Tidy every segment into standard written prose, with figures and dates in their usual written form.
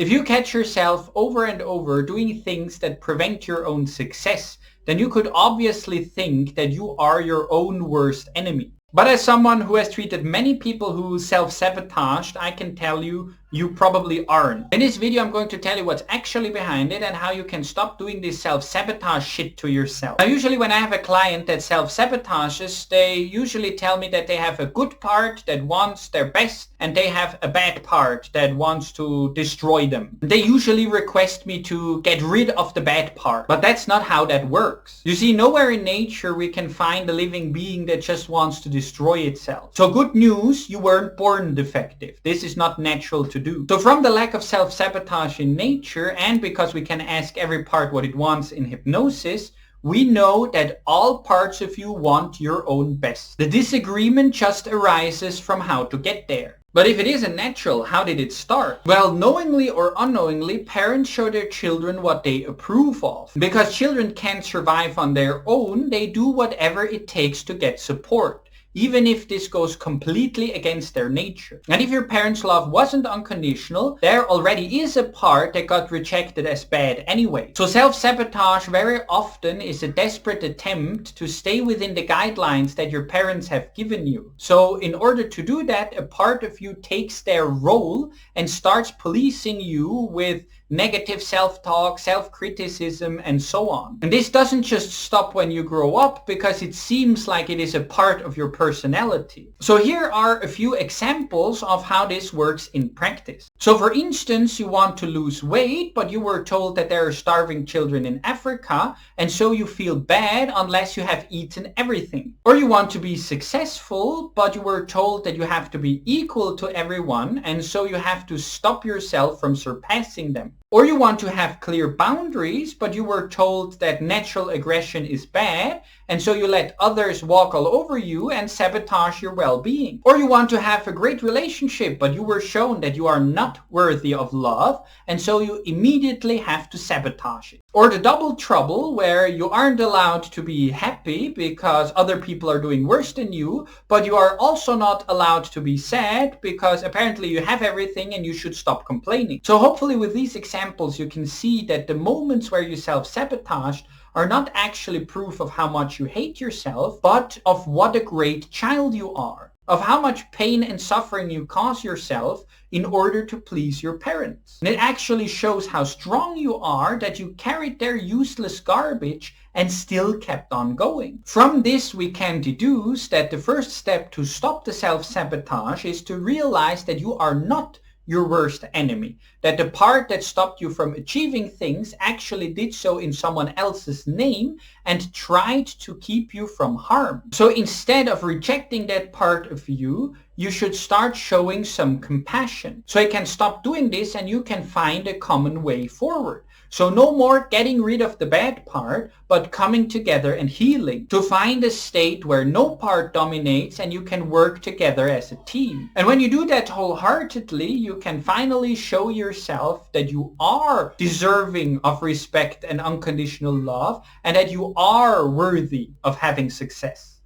If you catch yourself over and over doing things that prevent your own success, then you could obviously think that you are your own worst enemy. But as someone who has treated many people who self-sabotaged, I can tell you, you probably aren't. In this video, I'm going to tell you what's actually behind it and how you can stop doing this self-sabotage shit to yourself. Now, usually when I have a client that self-sabotages, they usually tell me that they have a good part that wants their best and they have a bad part that wants to destroy them. They usually request me to get rid of the bad part, but that's not how that works. You see, nowhere in nature we can find a living being that just wants to destroy itself. So good news, you weren't born defective. This is not natural to do. So from the lack of self-sabotage in nature, and because we can ask every part what it wants in hypnosis, we know that all parts of you want your own best. The disagreement just arises from how to get there. But if it isn't natural, how did it start? Well, knowingly or unknowingly, parents show their children what they approve of. Because children can't survive on their own, they do whatever it takes to get support, even if this goes completely against their nature. And if your parents' love wasn't unconditional, there already is a part that got rejected as bad anyway. So self-sabotage very often is a desperate attempt to stay within the guidelines that your parents have given you. So in order to do that, a part of you takes their role and starts policing you with negative self-talk, self-criticism, and so on. And this doesn't just stop when you grow up, because it seems like it is a part of your personality. So here are a few examples of how this works in practice. So for instance, you want to lose weight, but you were told that there are starving children in Africa, and so you feel bad unless you have eaten everything. Or you want to be successful, but you were told that you have to be equal to everyone, and so you have to stop yourself from surpassing them. Or you want to have clear boundaries, but you were told that natural aggression is bad, and so you let others walk all over you and sabotage your well-being. Or you want to have a great relationship, but you were shown that you are not worthy of love, and so you immediately have to sabotage it. Or the double trouble, where you aren't allowed to be happy because other people are doing worse than you, but you are also not allowed to be sad because apparently you have everything and you should stop complaining. So hopefully with these examples you can see that the moments where you self-sabotaged are not actually proof of how much you hate yourself, but of what a great child you are, of how much pain and suffering you cause yourself in order to please your parents. And it actually shows how strong you are that you carried their useless garbage and still kept on going. From this we can deduce that the first step to stop the self-sabotage is to realize that you are not your worst enemy, that the part that stopped you from achieving things actually did so in someone else's name and tried to keep you from harm. So instead of rejecting that part of you, you should start showing some compassion. So you can stop doing this and you can find a common way forward. So no more getting rid of the bad part, but coming together and healing to find a state where no part dominates and you can work together as a team. And when you do that wholeheartedly, you can finally show yourself that you are deserving of respect and unconditional love, and that you are worthy of having success.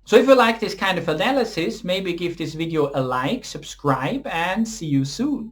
So if you like this kind of analysis, maybe give this video a like, subscribe, and see you soon.